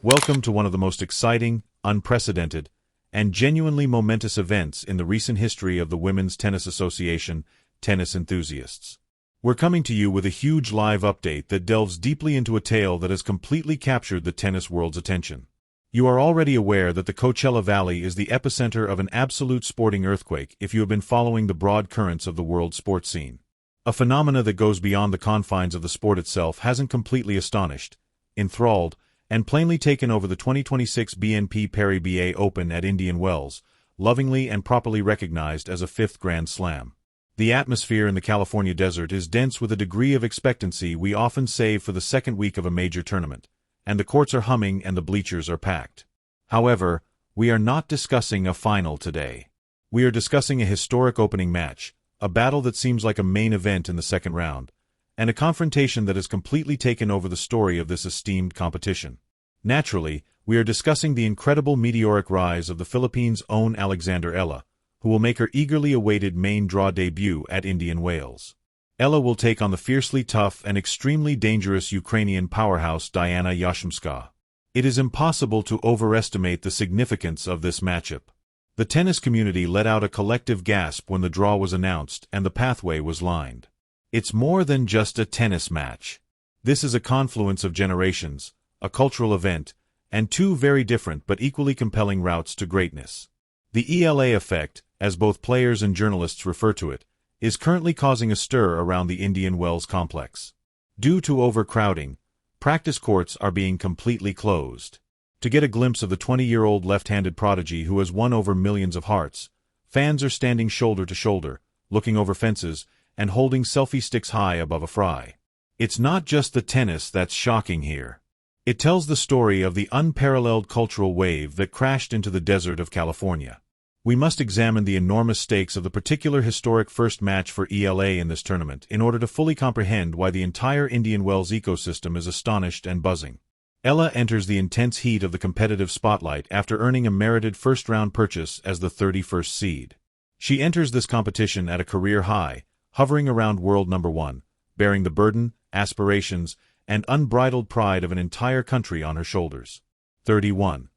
Welcome to one of the most exciting, unprecedented, and genuinely momentous events in the recent history of the Women's Tennis Association, tennis enthusiasts. We're coming to you with a huge live update that delves deeply into a tale that has completely captured the tennis world's attention. You are already aware that the Coachella Valley is the epicenter of an absolute sporting earthquake if you have been following the broad currents of the world sports scene. A phenomena that goes beyond the confines of the sport itself hasn't completely astonished, enthralled, and plainly taken over the 2026 BNP Paribas Open at Indian Wells, lovingly and properly recognized as a fifth Grand Slam. The atmosphere in the California desert is dense with a degree of expectancy we often save for the second week of a major tournament, and the courts are humming and the bleachers are packed. However, we are not discussing a final today. We are discussing a historic opening match, a battle that seems like a main event in the second round, and a confrontation that has completely taken over the story of this esteemed competition. Naturally, we are discussing the incredible meteoric rise of the Philippines' own Alexandra Eala, who will make her eagerly awaited main draw debut at Indian Wells. Eala will take on the fiercely tough and extremely dangerous Ukrainian powerhouse Dayana Yastremska. It is impossible to overestimate the significance of this matchup. The tennis community let out a collective gasp when the draw was announced and the pathway was lined. It's more than just a tennis match. This is a confluence of generations, a cultural event, and two very different but equally compelling routes to greatness. The ELA effect, as both players and journalists refer to it, is currently causing a stir around the Indian Wells complex. Due to overcrowding, practice courts are being completely closed. To get a glimpse of the 20-year-old left-handed prodigy who has won over millions of hearts, fans are standing shoulder to shoulder, looking over fences, and holding selfie sticks high above a fry. It's not just the tennis that's shocking here. It tells the story of the unparalleled cultural wave that crashed into the desert of California. We must examine the enormous stakes of the particular historic first match for ELA in this tournament in order to fully comprehend why the entire Indian Wells ecosystem is astonished and buzzing. Eala enters the intense heat of the competitive spotlight after earning a merited first-round purchase as the 31st seed. She enters this competition at a career high, hovering around world number one, bearing the burden, aspirations, and unbridled pride of an entire country on her shoulders. 31.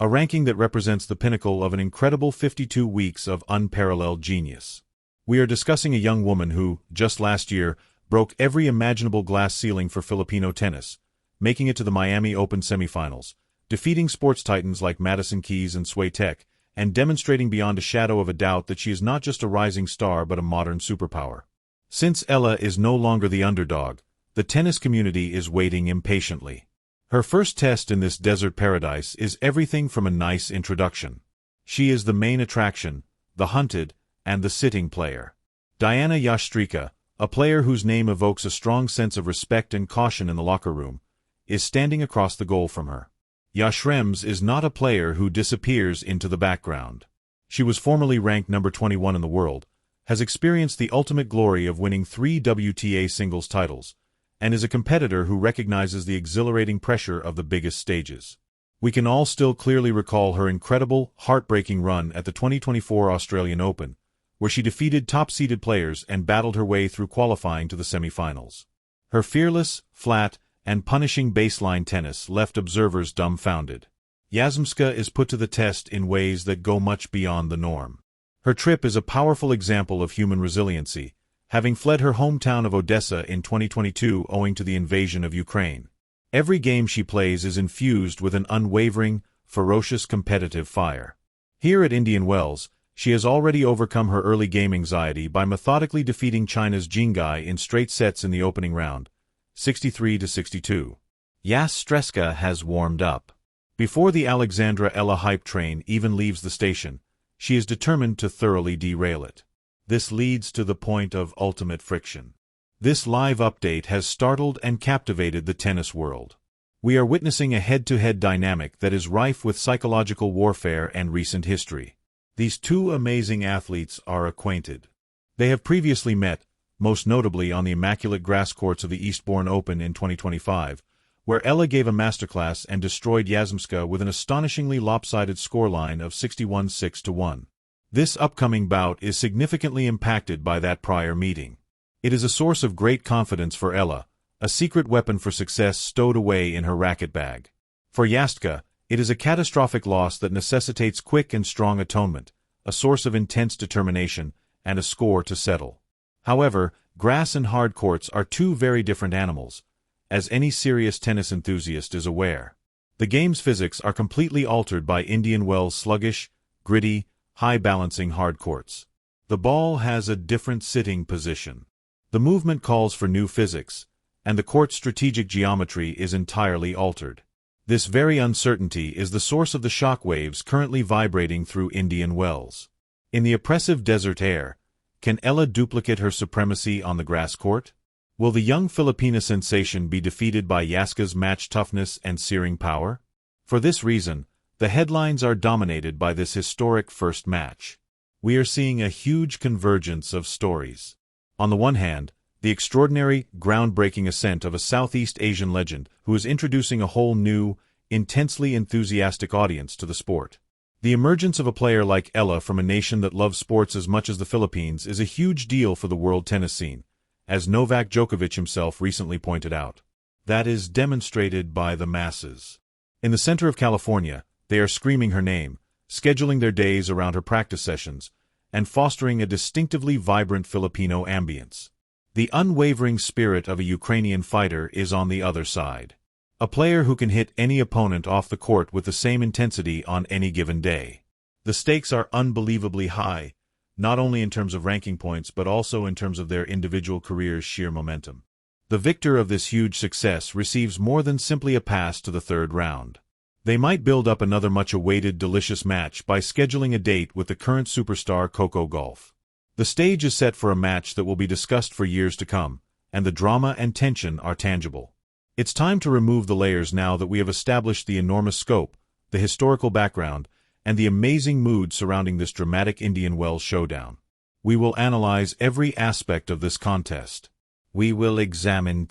A ranking that represents the pinnacle of an incredible 52 weeks of unparalleled genius. We are discussing a young woman who, just last year, broke every imaginable glass ceiling for Filipino tennis, making it to the Miami Open semifinals, defeating sports titans like Madison Keys and Swiatek, and demonstrating beyond a shadow of a doubt that she is not just a rising star but a modern superpower. Since Eala is no longer the underdog, the tennis community is waiting impatiently. Her first test in this desert paradise is everything from a nice introduction. She is the main attraction, the hunted, and the sitting player. Dayana Yastremska, a player whose name evokes a strong sense of respect and caution in the locker room, is standing across the goal from her. Yastremska is not a player who disappears into the background. She was formerly ranked number 21 in the world, has experienced the ultimate glory of winning 3 WTA singles titles, and is a competitor who recognizes the exhilarating pressure of the biggest stages. We can all still clearly recall her incredible, heartbreaking run at the 2024 Australian Open, where she defeated top-seeded players and battled her way through qualifying to the semifinals. Her fearless, flat, and punishing baseline tennis left observers dumbfounded. Yastremska is put to the test in ways that go much beyond the norm. Her trip is a powerful example of human resiliency, having fled her hometown of Odessa in 2022 owing to the invasion of Ukraine. Every game she plays is infused with an unwavering, ferocious competitive fire. Here at Indian Wells, she has already overcome her early game anxiety by methodically defeating China's Jingai in straight sets in the opening round, 63-62. Yastremska has warmed up. Before the Alexandra Eala hype train even leaves the station, she is determined to thoroughly derail it. This leads to the point of ultimate friction. This live update has startled and captivated the tennis world. We are witnessing a head-to-head dynamic that is rife with psychological warfare and recent history. These two amazing athletes are acquainted. They have previously met, most notably on the immaculate grass courts of the Eastbourne Open in 2025, where Eala gave a masterclass and destroyed Yastremska with an astonishingly lopsided scoreline of 61-6-1. This upcoming bout is significantly impacted by that prior meeting. It is a source of great confidence for Eala, a secret weapon for success stowed away in her racket bag. For Yastremska, it is a catastrophic loss that necessitates quick and strong atonement, a source of intense determination, and a score to settle. However, grass and hard courts are two very different animals, as any serious tennis enthusiast is aware. The game's physics are completely altered by Indian Wells' sluggish, gritty, high-balancing hard courts. The ball has a different sitting position. The movement calls for new physics, and the court's strategic geometry is entirely altered. This very uncertainty is the source of the shock waves currently vibrating through Indian Wells. In the oppressive desert air, can Eala duplicate her supremacy on the grass court? Will the young Filipina sensation be defeated by Yastremska's match toughness and searing power? For this reason, the headlines are dominated by this historic first match. We are seeing a huge convergence of stories. On the one hand, the extraordinary, groundbreaking ascent of a Southeast Asian legend who is introducing a whole new, intensely enthusiastic audience to the sport. The emergence of a player like Eala from a nation that loves sports as much as the Philippines is a huge deal for the world tennis scene, as Novak Djokovic himself recently pointed out. That is demonstrated by the masses. In the center of California, they are screaming her name, scheduling their days around her practice sessions, and fostering a distinctively vibrant Filipino ambience. The unwavering spirit of a Ukrainian fighter is on the other side. A player who can hit any opponent off the court with the same intensity on any given day. The stakes are unbelievably high, not only in terms of ranking points but also in terms of their individual careers' sheer momentum. The victor of this huge success receives more than simply a pass to the third round. They might build up another much-awaited delicious match by scheduling a date with the current superstar Coco Gauff. The stage is set for a match that will be discussed for years to come, and the drama and tension are tangible. It's time to remove the layers now that we have established the enormous scope, the historical background, and the amazing mood surrounding this dramatic Indian Wells showdown. We will analyze every aspect of this contest. We will examine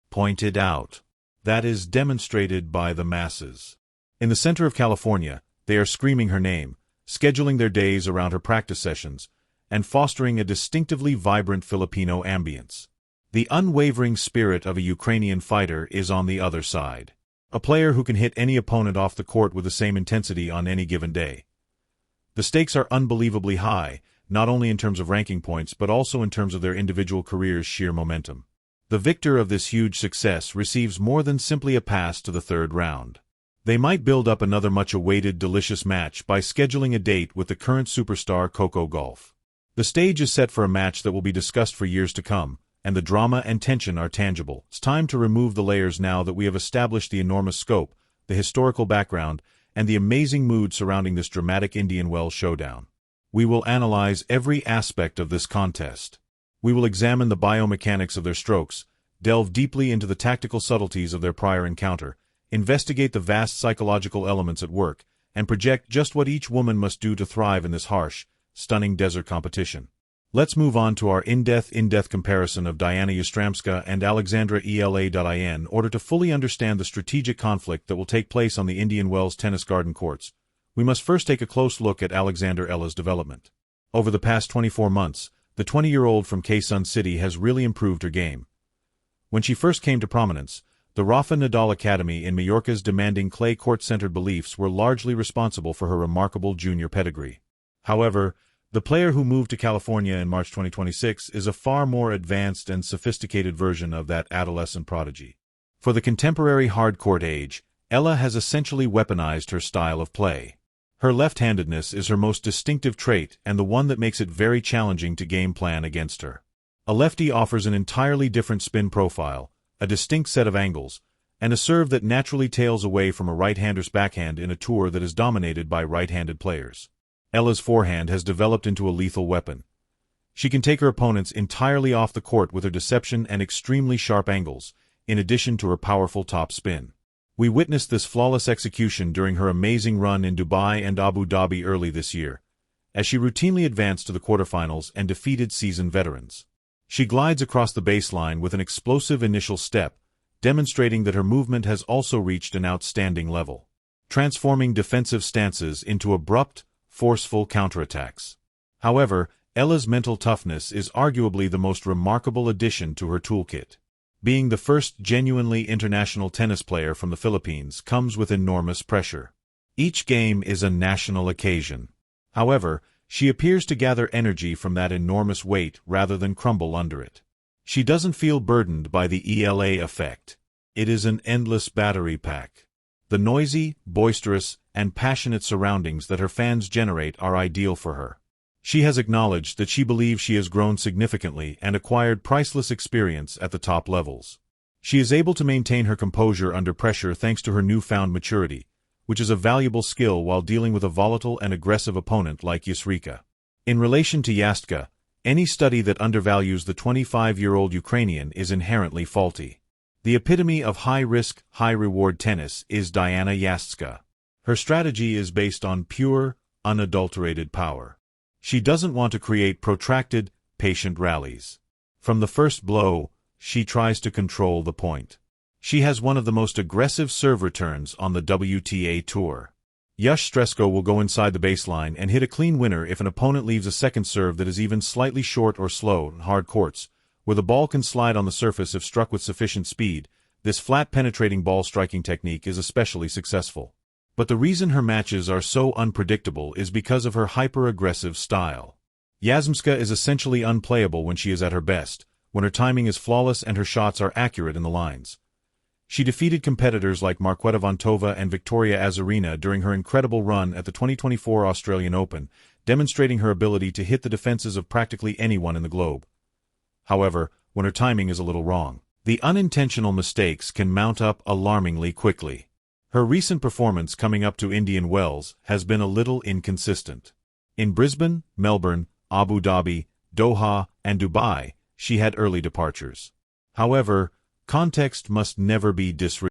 pointed out. That is demonstrated by the masses. In the center of California, they are screaming her name, scheduling their days around her practice sessions, and fostering a distinctively vibrant Filipino ambience. The unwavering spirit of a Ukrainian fighter is on the other side. A player who can hit any opponent off the court with the same intensity on any given day. The stakes are unbelievably high, not only in terms of ranking points but also in terms of their individual careers' sheer momentum. The victor of this huge success receives more than simply a pass to the third round. They might build up another much-awaited delicious match by scheduling a date with the current superstar Coco Gauff. The stage is set for a match that will be discussed for years to come, and the drama and tension are tangible. It's time to remove the layers now that we have established the enormous scope, the historical background, and the amazing mood surrounding this dramatic Indian Wells showdown. We will analyze every aspect of this contest. We will examine the biomechanics of their strokes, delve deeply into the tactical subtleties of their prior encounter, investigate the vast psychological elements at work, and project just what each woman must do to thrive in this harsh, stunning desert competition. Let's move on to our in-depth comparison of Dayana Yastremska and Alexandra Eala. In order to fully understand the strategic conflict that will take place on the Indian Wells tennis garden courts, we must first take a close look at Alexandra Eala's development. Over the past 24 months, the 20-year-old from Quezon City has really improved her game. When she first came to prominence, the Rafa Nadal Academy in Mallorca's demanding clay court-centered beliefs were largely responsible for her remarkable junior pedigree. However, the player who moved to California in March 2026 is a far more advanced and sophisticated version of that adolescent prodigy. For the contemporary hard-court age, Eala has essentially weaponized her style of play. Her left-handedness is her most distinctive trait and the one that makes it very challenging to game plan against her. A lefty offers an entirely different spin profile, a distinct set of angles, and a serve that naturally tails away from a right-hander's backhand in a tour that is dominated by right-handed players. Eala's forehand has developed into a lethal weapon. She can take her opponents entirely off the court with her deception and extremely sharp angles, in addition to her powerful top spin. We witnessed this flawless execution during her amazing run in Dubai and Abu Dhabi early this year, as she routinely advanced to the quarterfinals and defeated seasoned veterans. She glides across the baseline with an explosive initial step, demonstrating that her movement has also reached an outstanding level, transforming defensive stances into abrupt, forceful counterattacks. However, Eala's mental toughness is arguably the most remarkable addition to her toolkit. Being the first genuinely international tennis player from the Philippines comes with enormous pressure. Each game is a national occasion. However, she appears to gather energy from that enormous weight rather than crumble under it. She doesn't feel burdened by the ELA effect. It is an endless battery pack. The noisy, boisterous, and passionate surroundings that her fans generate are ideal for her. She has acknowledged that she believes she has grown significantly and acquired priceless experience at the top levels. She is able to maintain her composure under pressure thanks to her newfound maturity, which is a valuable skill while dealing with a volatile and aggressive opponent like Yastremska. In relation to Yastremska, any study that undervalues the 25-year-old Ukrainian is inherently faulty. The epitome of high-risk, high-reward tennis is Dayana Yastremska. Her strategy is based on pure, unadulterated power. She doesn't want to create protracted, patient rallies. From the first blow, she tries to control the point. She has one of the most aggressive serve returns on the WTA Tour. Yastremska will go inside the baseline and hit a clean winner if an opponent leaves a second serve that is even slightly short or slow in hard courts, where the ball can slide on the surface if struck with sufficient speed. This flat penetrating ball striking technique is especially successful. But the reason her matches are so unpredictable is because of her hyper-aggressive style. Yastremska is essentially unplayable when she is at her best, when her timing is flawless and her shots are accurate in the lines. She defeated competitors like Marketa Vondrova and Victoria Azarenka during her incredible run at the 2024 Australian Open, demonstrating her ability to hit the defenses of practically anyone in the globe. However, when her timing is a little wrong, the unintentional mistakes can mount up alarmingly quickly. Her recent performance coming up to Indian Wells has been a little inconsistent. In Brisbane, Melbourne, Abu Dhabi, Doha, and Dubai, she had early departures. However, context must never be disregarded.